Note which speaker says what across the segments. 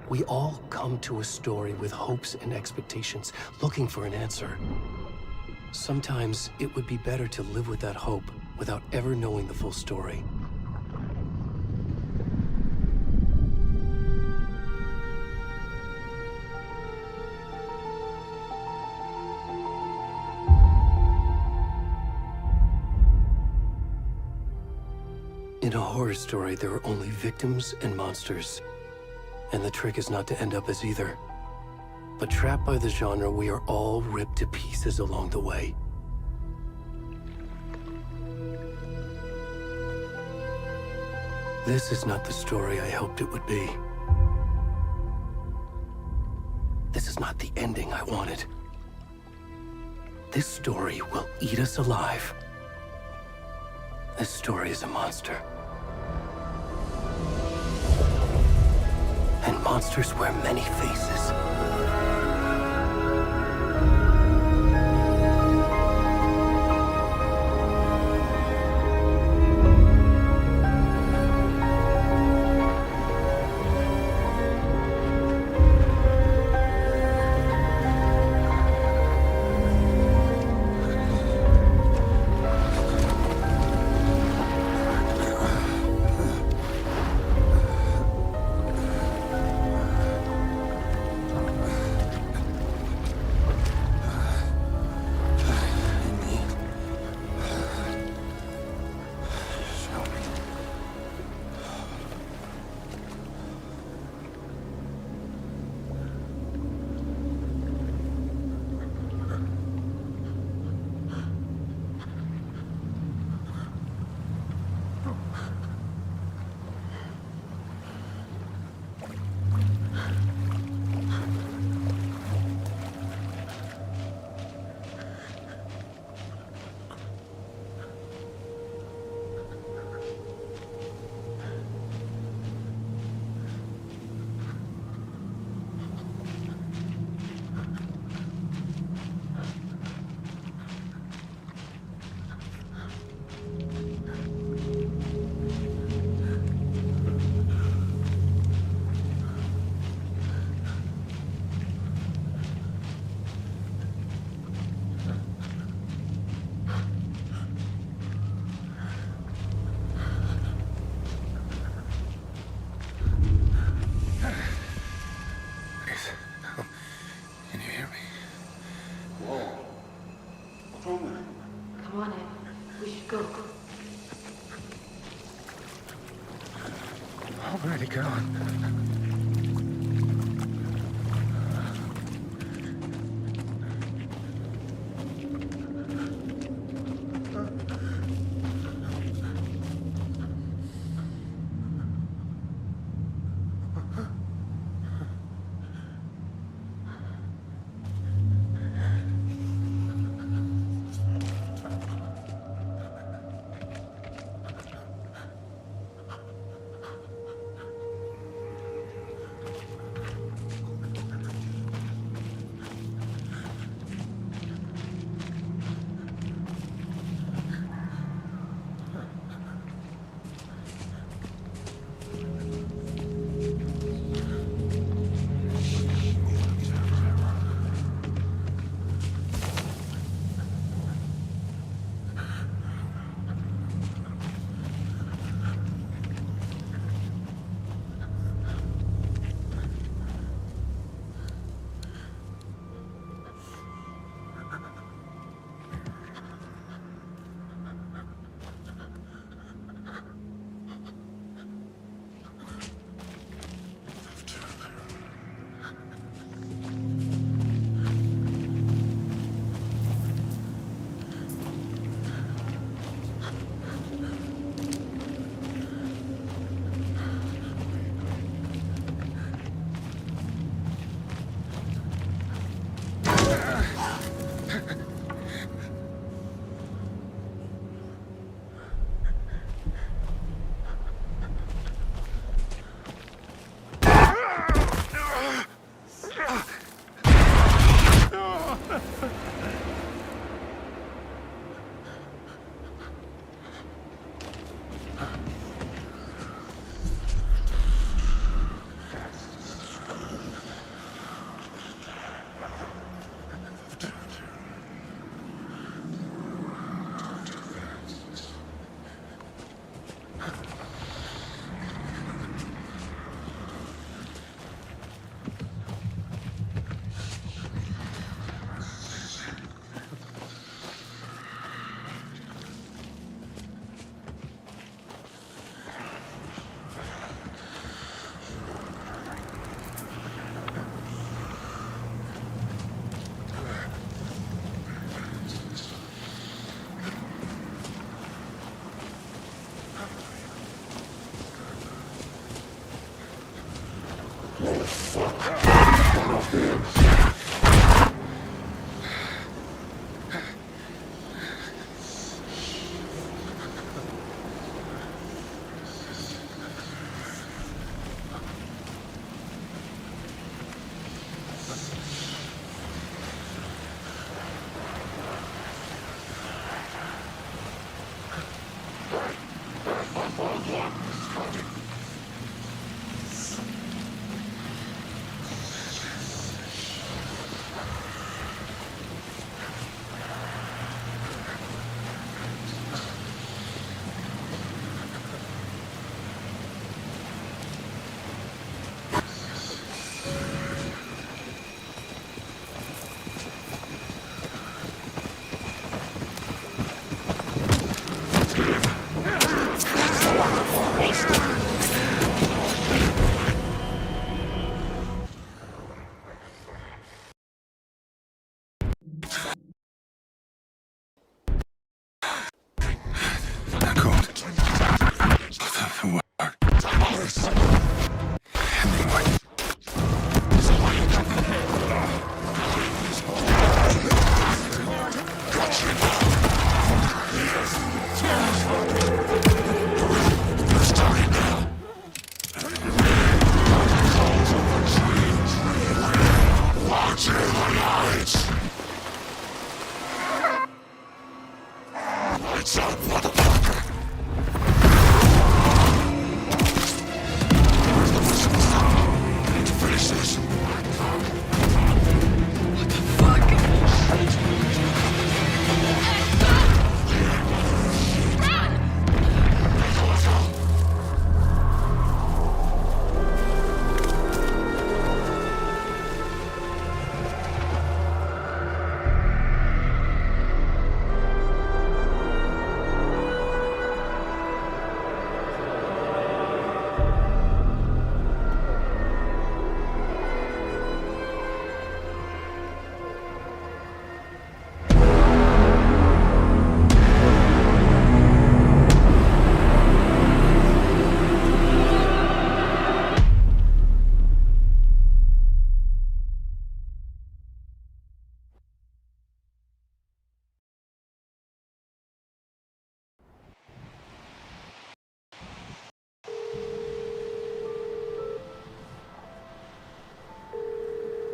Speaker 1: We all come to a story with hopes and expectations, looking for an answer. Sometimes it would be better to live with that hope without ever knowing the full story. In a horror story, there are only victims and monsters. And the trick is not to end up as either. But trapped by the genre, we are all ripped to pieces along the way. This is not the story I hoped it would be. This is not the ending I wanted. This story will eat us alive. This story is a monster. And monsters wear many faces.
Speaker 2: Come on in. We should go.
Speaker 3: Where'd he go?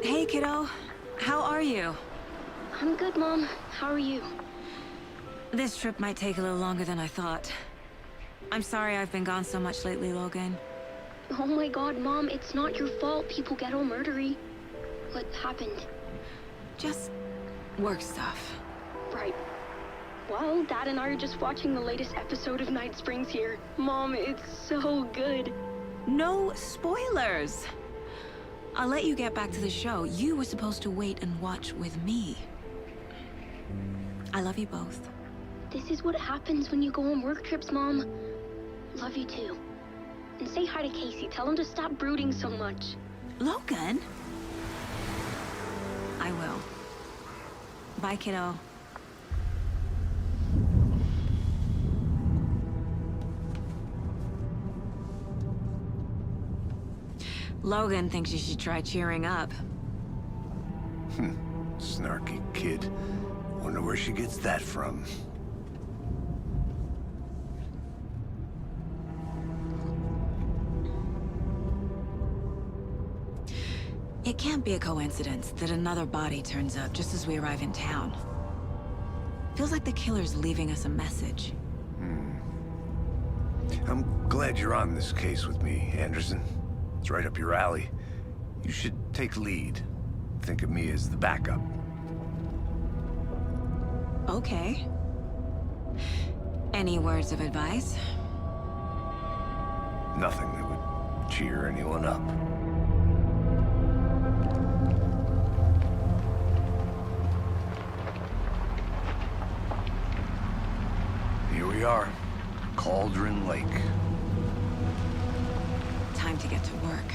Speaker 4: Hey, kiddo. How are you?
Speaker 2: I'm good, Mom. How are you?
Speaker 4: This trip might take a little longer than I thought. I'm sorry I've been gone so much lately, Logan.
Speaker 2: Oh my god, Mom, it's not your fault people get all murdery. What happened?
Speaker 4: Just work stuff.
Speaker 2: Right. Well, Dad and I are just watching the latest episode of Night Springs here. Mom, it's so good.
Speaker 4: No spoilers! I'll let you get back to the show. You were supposed to wait and watch with me. I love you both.
Speaker 2: This is what happens when you go on work trips, Mom. Love you too. And say hi to Casey. Tell him to stop brooding so much.
Speaker 4: Logan? I will. Bye, kiddo. Logan thinks you should try cheering up.
Speaker 5: Snarky kid. Wonder where she gets that from.
Speaker 4: It can't be a coincidence that another body turns up just as we arrive in town. Feels like the killer's leaving us a message.
Speaker 5: I'm glad you're on this case with me, Anderson. It's right up your alley. You should take lead. Think of me as the backup.
Speaker 4: Okay. Any words of advice?
Speaker 5: Nothing that would cheer anyone up. Here we are. Cauldron Lake.
Speaker 4: Time to get to work.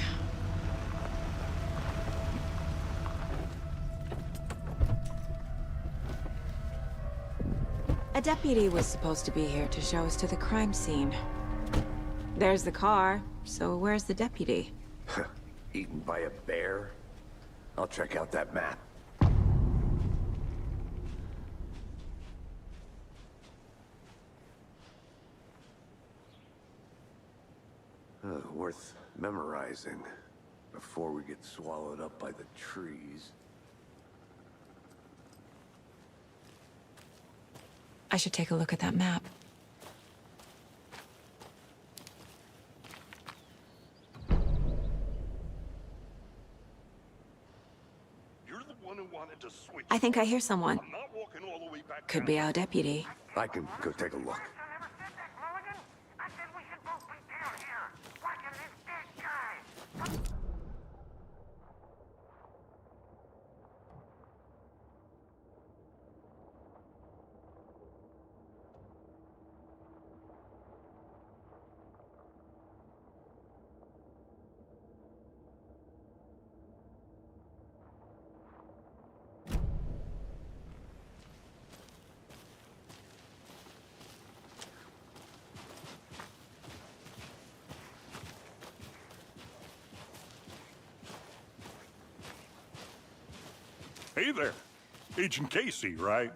Speaker 4: A deputy was supposed to be here to show us to the crime scene. There's the car, so where's the deputy?
Speaker 5: Eaten by a bear? I'll check out that map. Worth memorizing before we get swallowed up by the trees.
Speaker 4: I should take a look at that map.
Speaker 6: You're the one who wanted to switch.
Speaker 4: I think I hear someone.
Speaker 6: I'm not walking all the way back
Speaker 4: Could
Speaker 6: down.
Speaker 4: be our deputy.
Speaker 5: I can go take a look.
Speaker 6: Hey there. Agent Casey, right?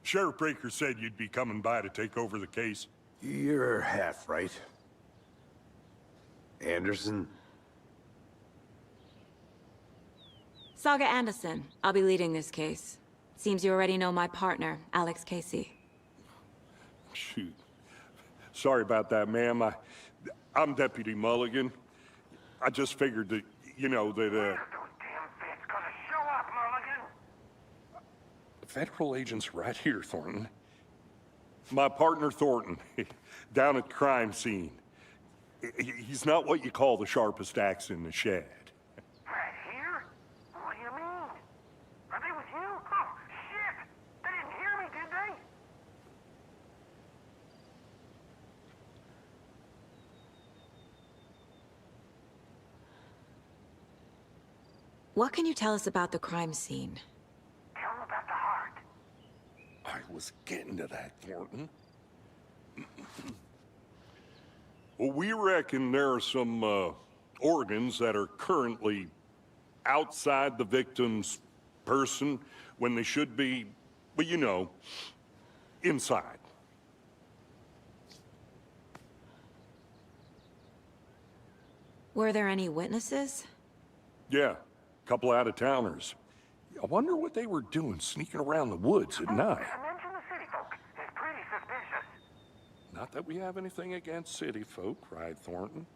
Speaker 6: Sheriff Breaker said you'd be coming by to take over the case.
Speaker 5: You're half right. Anderson?
Speaker 4: Saga Anderson. I'll be leading this case. Seems you already know my partner, Alex Casey.
Speaker 6: Shoot. Sorry about that, ma'am. I'm Deputy Mulligan. I just figured that, you know, that, Federal agent's right here, Thornton. My partner, Thornton, down at the crime scene. He's not what you call the sharpest axe in the shed.
Speaker 7: Right here? What do you mean? Are they with you? Oh, shit! They didn't hear me, did they?
Speaker 4: What can you tell us about the crime scene?
Speaker 7: Tell them about the heart.
Speaker 6: I was getting to that, Thornton. Well, we reckon there are some organs that are currently outside the victim's person when they should be, well, you know, inside.
Speaker 4: Were there any witnesses?
Speaker 6: Yeah, a couple out-of-towners. I wonder what they were doing sneaking around the woods at night.
Speaker 7: Mention the city folk. It's pretty suspicious.
Speaker 6: Not that we have anything against city folk, cried Thornton.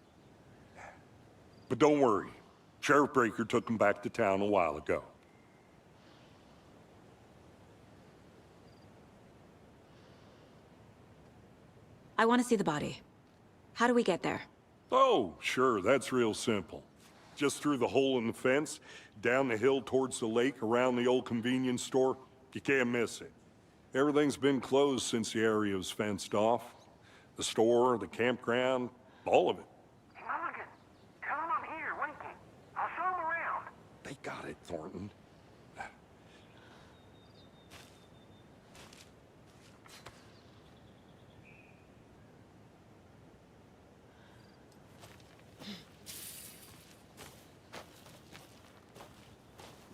Speaker 6: But don't worry. Sheriff Breaker took them back to town a while ago.
Speaker 4: I want to see the body. How do we get there?
Speaker 6: Oh, sure, that's real simple. Just through the hole in the fence, down the hill towards the lake, around the old convenience store. You can't miss it. Everything's been closed since the area was fenced off. The store, the campground, all of it.
Speaker 7: Mulligan, tell them I'm here, waiting. I'll show them around.
Speaker 6: They got it, Thornton.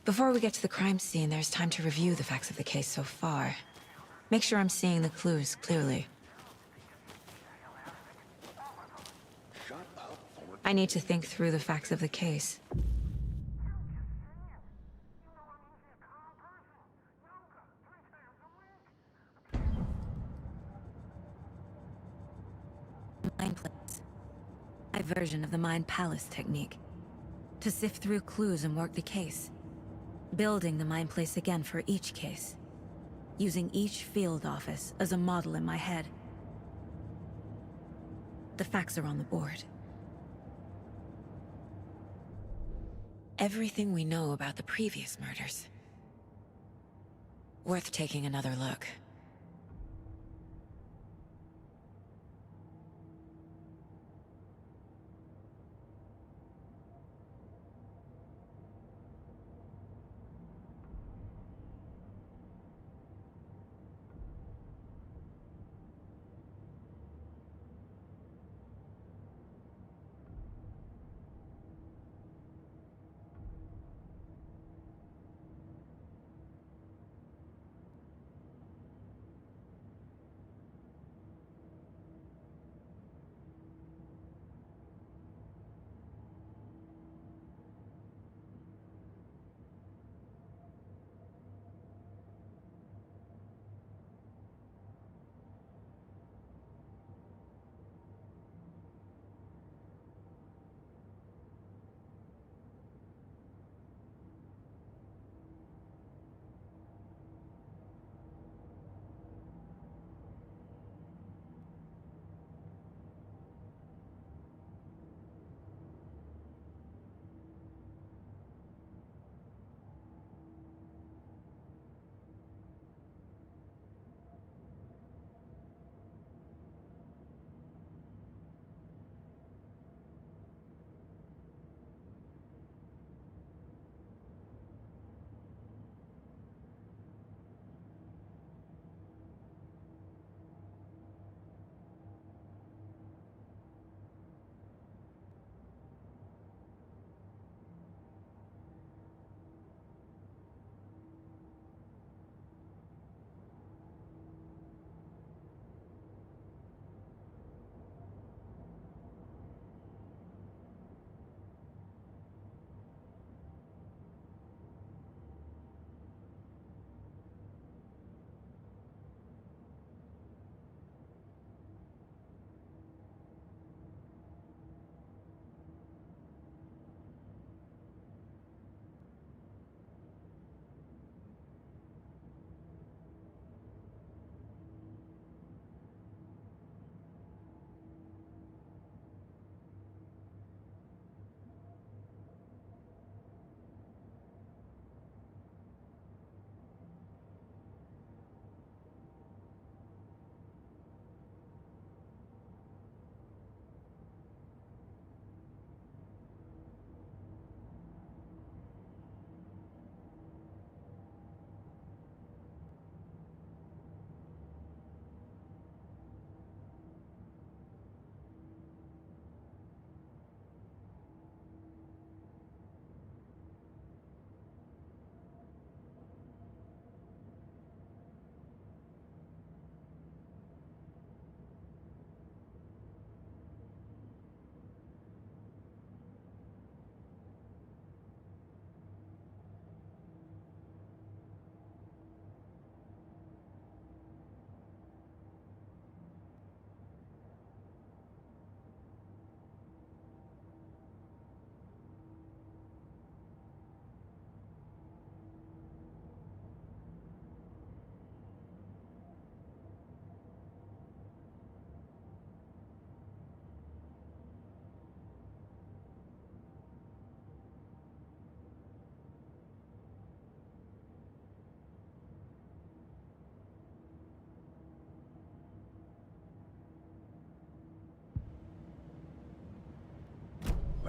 Speaker 4: Before we get to the crime scene, there's time to review the facts of the case so far. Make sure I'm seeing the clues clearly.
Speaker 6: Shut up, Thornton.
Speaker 4: I need to think through the facts of the case. Mind plates. My version of the Mind Palace technique. To sift through clues and work the case. Building the mind place again for each case. Using each field office as a model in my head. The facts are on the board. Everything we know about the previous murders. Worth taking another look.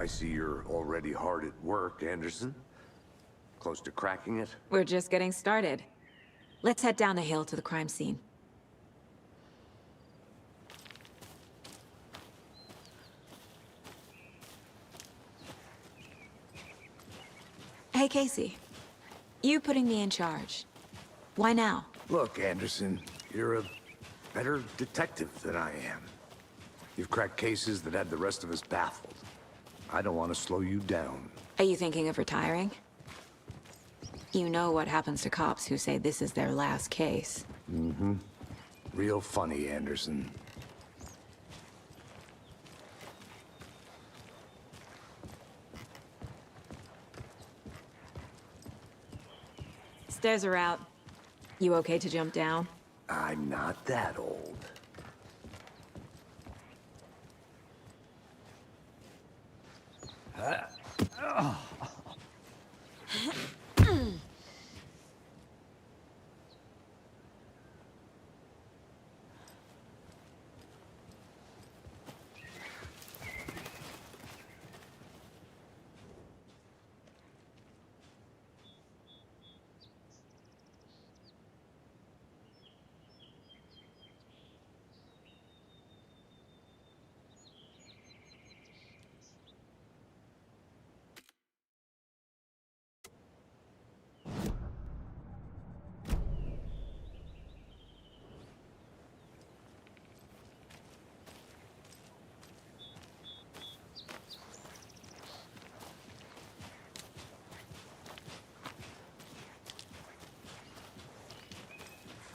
Speaker 5: I see you're already hard at work, Anderson. Close to cracking it?
Speaker 4: We're just getting started. Let's head down the hill to the crime scene. Hey, Casey. You putting me in charge. Why now?
Speaker 5: Look, Anderson, you're a better detective than I am. You've cracked cases that had the rest of us baffled. I don't want to slow you down.
Speaker 4: Are you thinking of retiring? You know what happens to cops who say this is their last case.
Speaker 5: Mm-hmm. Real funny, Anderson.
Speaker 4: Stairs are out. You okay to jump down?
Speaker 5: I'm not that old.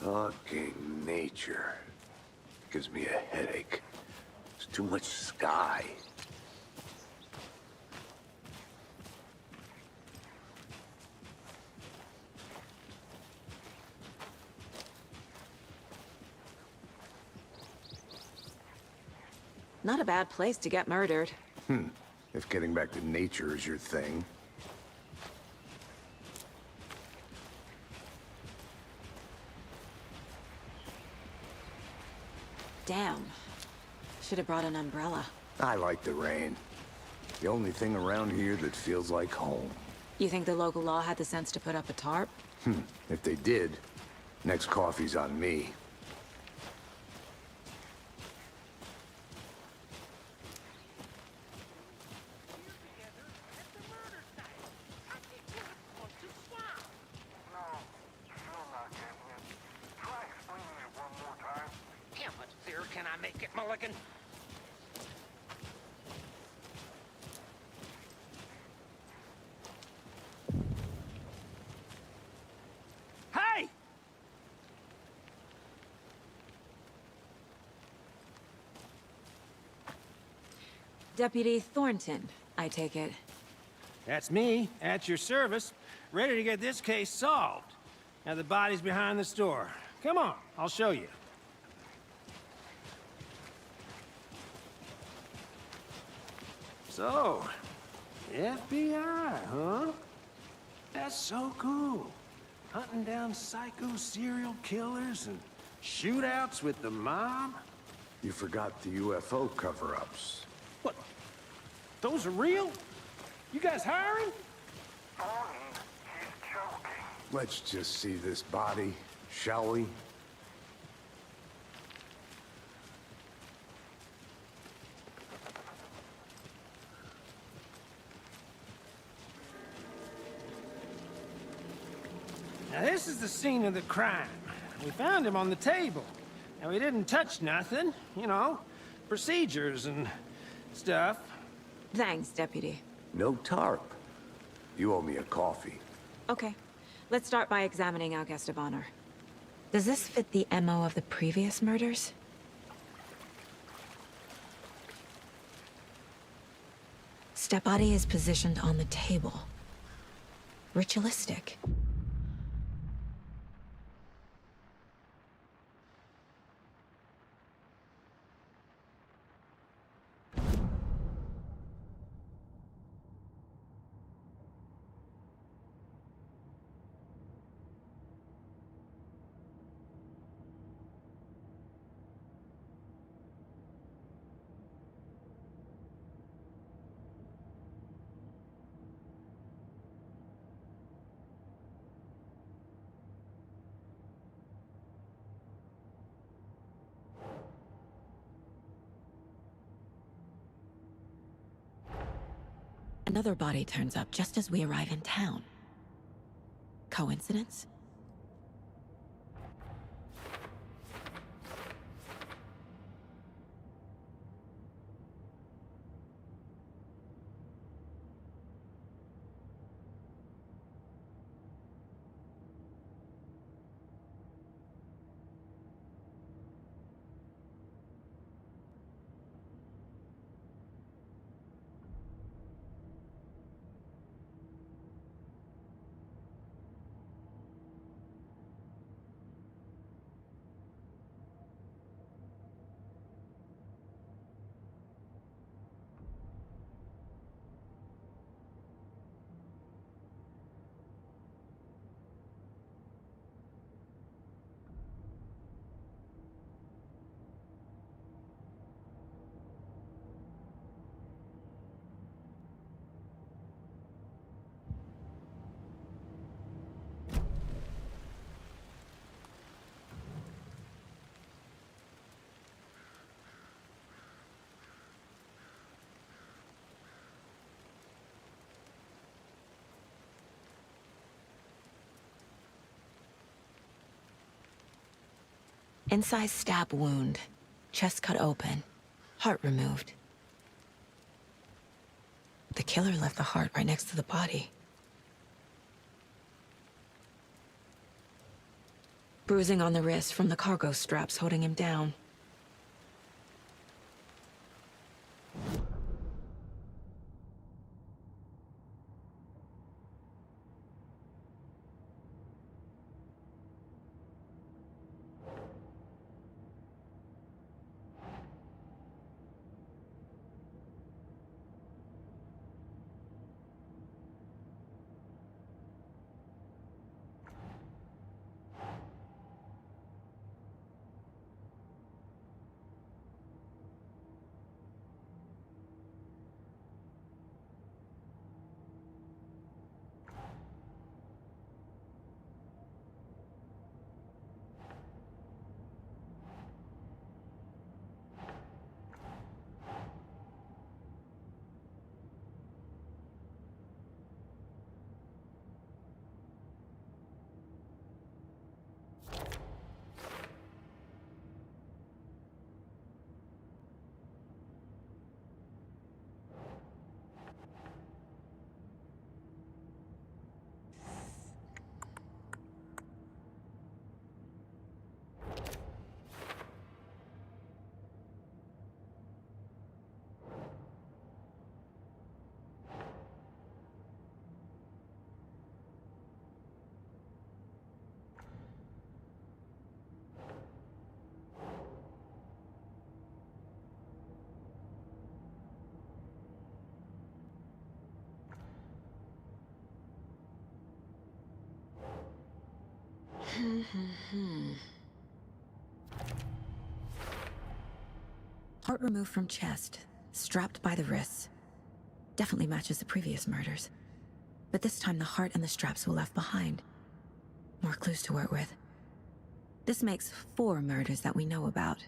Speaker 5: Fucking nature. Gives me a headache. There's too much sky.
Speaker 4: Not a bad place to get murdered.
Speaker 5: If getting back to nature is your thing.
Speaker 4: Damn. Should have brought an umbrella.
Speaker 5: I like the rain. The only thing around here that feels like home.
Speaker 4: You think the local law had the sense to put up a tarp?
Speaker 5: If they did, next coffee's on me.
Speaker 7: How much clearer can I make it, Mulligan? Hey!
Speaker 4: Deputy Thornton, I take it.
Speaker 8: That's me, at your service, ready to get this case solved. Now the body's behind the store. Come on, I'll show you. So, FBI, huh? That's so cool. Hunting down psycho serial killers and shootouts with the mob.
Speaker 5: You forgot the UFO cover-ups.
Speaker 8: What? Those are real? You guys hiring?
Speaker 7: He's joking.
Speaker 5: Let's just see this body, shall we?
Speaker 8: Now this is the scene of the crime. We found him on the table. Now we didn't touch nothing, you know, procedures and stuff.
Speaker 4: Thanks, Deputy.
Speaker 5: No tarp. You owe me a coffee.
Speaker 4: Okay. Let's start by examining our guest of honor. Does this fit the MO of the previous murders? Step body is positioned on the table. Ritualistic. Another body turns up just as we arrive in town. Coincidence? Incised stab wound. Chest cut open. Heart removed. The killer left the heart right next to the body. Bruising on the wrist from the cargo straps holding him down. Heart removed from chest, strapped by the wrists. Definitely matches the previous murders. But this time the heart and the straps were left behind. More clues to work with. This makes 4 murders that we know about.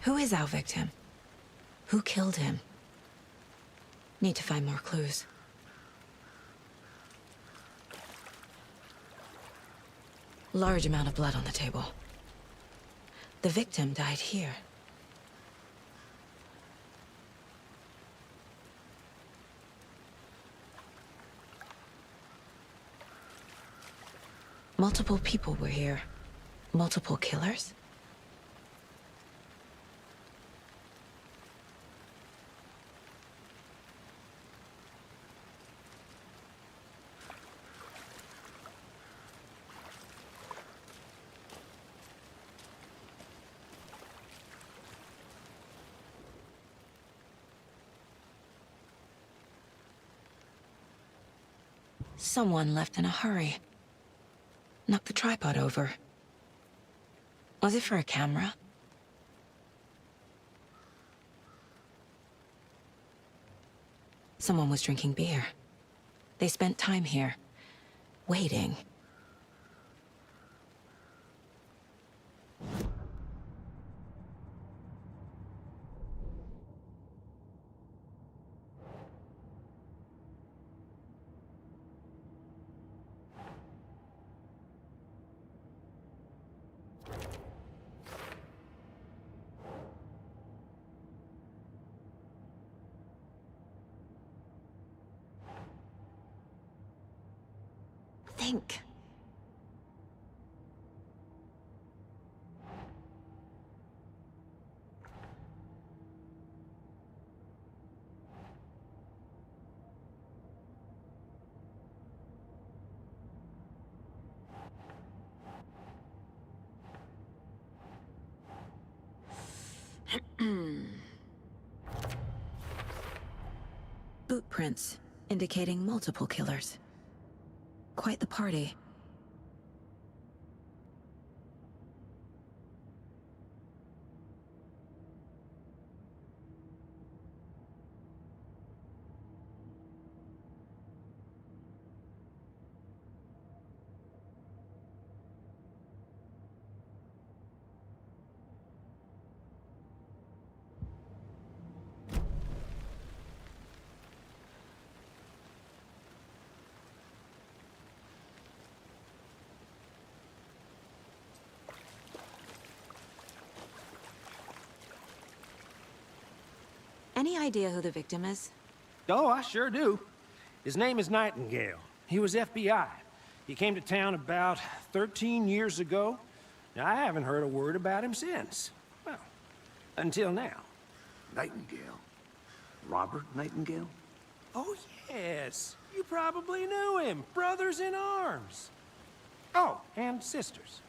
Speaker 4: Who is our victim? Who killed him? Need to find more clues. Large amount of blood on the table. The victim died here. Multiple people were here. Multiple killers? Someone left in a hurry. Knocked the tripod over. Was it for a camera? Someone was drinking beer. They spent time here, waiting. Think. Boot prints, indicating multiple killers. Quite the party. Any idea who the victim is?
Speaker 8: Oh, I sure do. His name is Nightingale. He was FBI. He came to town about 13 years ago. Now, I haven't heard a word about him since. Well, until now.
Speaker 5: Nightingale? Robert Nightingale?
Speaker 8: Oh, yes. You probably knew him. Brothers in arms. Oh, and sisters.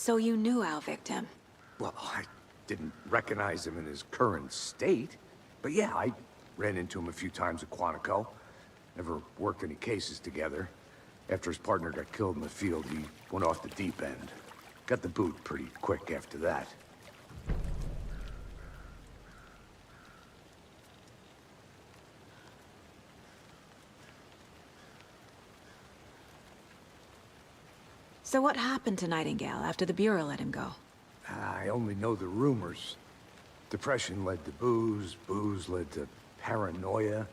Speaker 4: So you knew our victim?
Speaker 5: Well, I didn't recognize him in his current state. But yeah, I ran into him a few times at Quantico. Never worked any cases together. After his partner got killed in the field, he went off the deep end. Got the boot pretty quick after that.
Speaker 4: So what happened to Nightingale after the Bureau let him go?
Speaker 5: I only know the rumors. Depression led to booze, booze led to paranoia.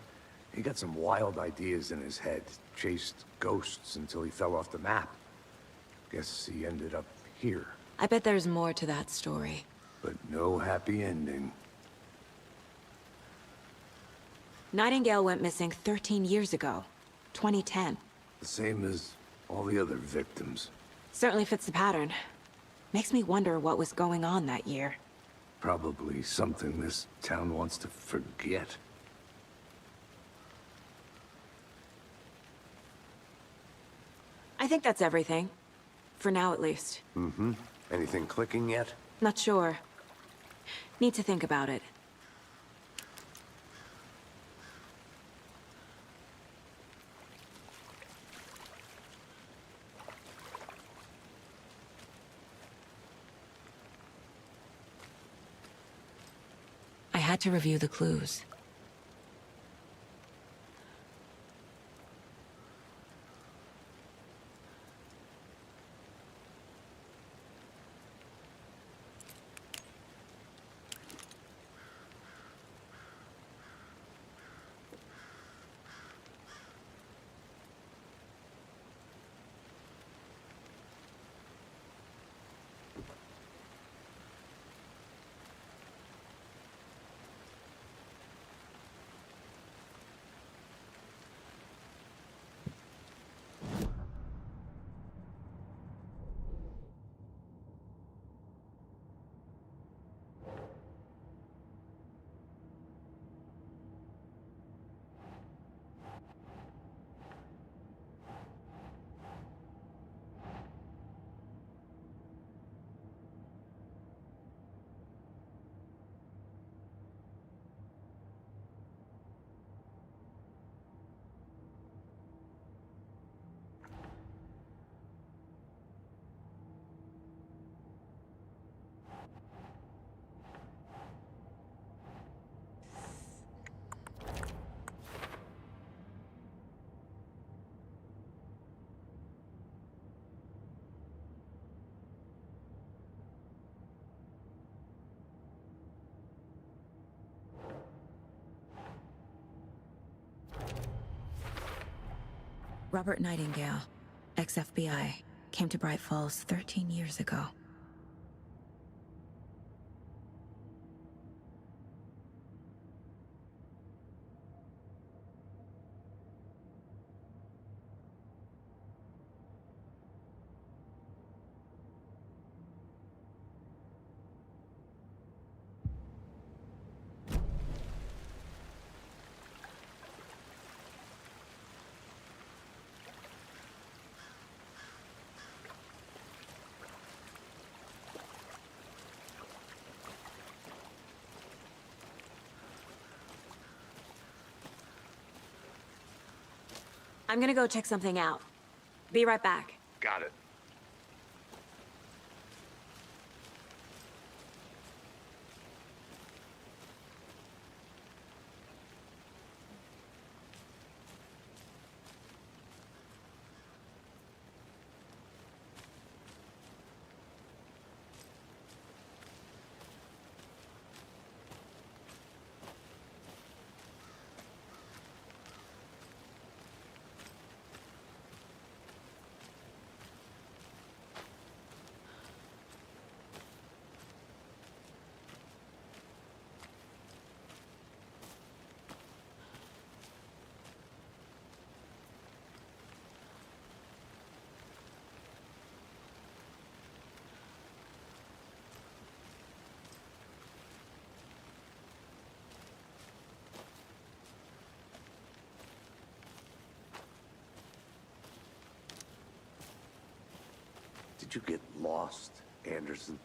Speaker 5: He got some wild ideas in his head, chased ghosts until he fell off the map. Guess he ended up here.
Speaker 4: I bet there's more to that story.
Speaker 5: But no happy ending.
Speaker 4: Nightingale went missing 13 years ago. 2010.
Speaker 5: The same as all the other victims.
Speaker 4: Certainly fits the pattern. Makes me wonder what was going on that year.
Speaker 5: Probably something this town wants to forget.
Speaker 4: I think that's everything. For now, at least.
Speaker 5: Mm-hmm. Anything clicking yet?
Speaker 4: Not sure. Need to think about it. I had to review the clues. Robert Nightingale, ex-FBI, came to Bright Falls 13 years ago. I'm gonna go check something out. Be right back.
Speaker 5: Got it. Did you get lost, Anderson?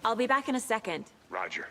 Speaker 4: I'll be back in a second.
Speaker 5: Roger.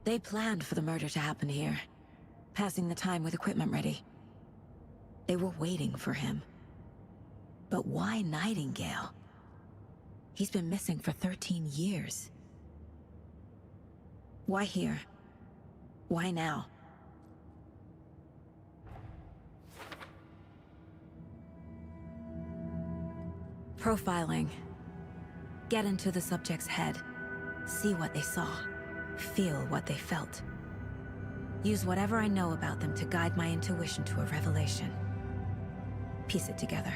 Speaker 4: They planned for the murder to happen here, passing the time with equipment ready. They were waiting for him. But why Nightingale? He's been missing for 13 years. Why here? Why now? Profiling. Get into the subject's head. See what they saw. Feel what they felt. Use whatever I know about them to guide my intuition to a revelation. Piece it together.